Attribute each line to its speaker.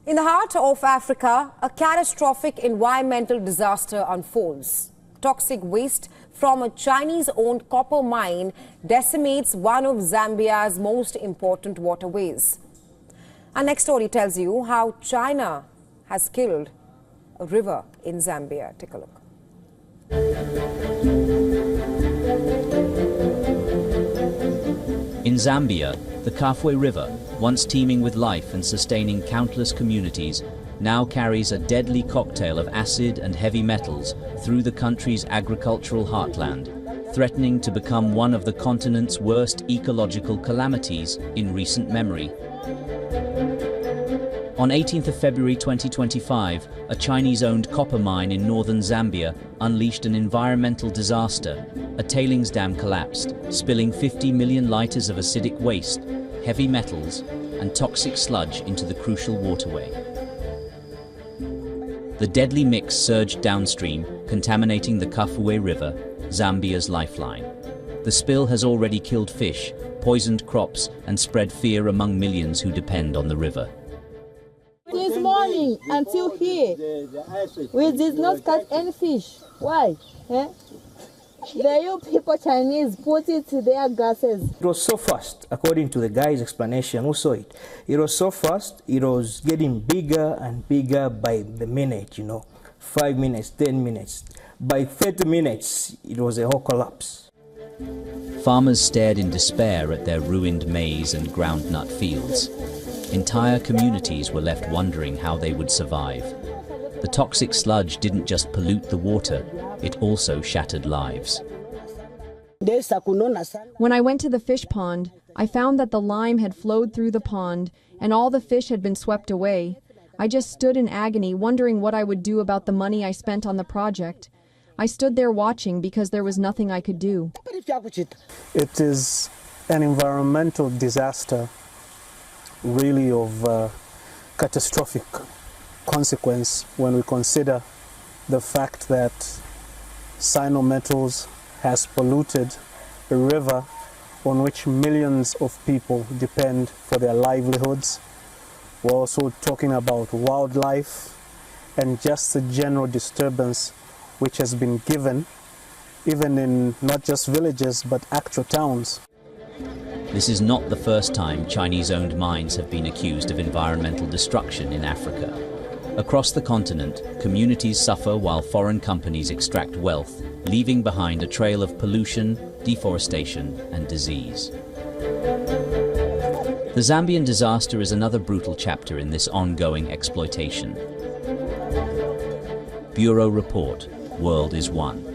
Speaker 1: In the heart of Africa, a catastrophic environmental disaster unfolds. Toxic waste from a Chinese-owned copper mine decimates one of Zambia's most important waterways. Our next story tells you how China has killed a river in Zambia. Take a look.
Speaker 2: In Zambia, the Kafue River, once teeming with life and sustaining countless communities, now carries a deadly cocktail of acid and heavy metals through the country's agricultural heartland, threatening to become one of the continent's worst ecological calamities in recent memory. On 18th of February 2025, a Chinese-owned copper mine in northern Zambia unleashed an environmental disaster. A tailings dam collapsed, spilling 50 million litres of acidic waste, heavy metals, and toxic sludge into the crucial waterway. The deadly mix surged downstream, contaminating the Kafue River, Zambia's lifeline. The spill has already killed fish, poisoned crops, and spread fear among millions who depend on the river.
Speaker 3: This morning until here, we did not catch any fish. Why? The you people Chinese put it to their gases.
Speaker 4: It was so fast, according to the guy's explanation who saw it. It was so fast, it was getting bigger and bigger by the minute, 5 minutes, 10 minutes. By 30 minutes, it was a whole collapse.
Speaker 2: Farmers stared in despair at their ruined maize and groundnut fields. Entire communities were left wondering how they would survive. The toxic sludge didn't just pollute the water, it also shattered lives.
Speaker 5: When I went to the fish pond, I found that the lime had flowed through the pond and all the fish had been swept away. I just stood in agony, wondering what I would do about the money I spent on the project. I stood there watching because there was nothing I could do.
Speaker 6: It is an environmental disaster, really of catastrophic consequence when we consider the fact that cyanometals has polluted a river on which millions of people depend for their livelihoods. We're also talking about wildlife and just the general disturbance which has been given even in not just villages but actual towns.
Speaker 2: This is not the first time Chinese-owned mines have been accused of environmental destruction in Africa. Across the continent, communities suffer while foreign companies extract wealth, leaving behind a trail of pollution, deforestation, and disease. The Zambian disaster is another brutal chapter in this ongoing exploitation. Bureau Report, World is One.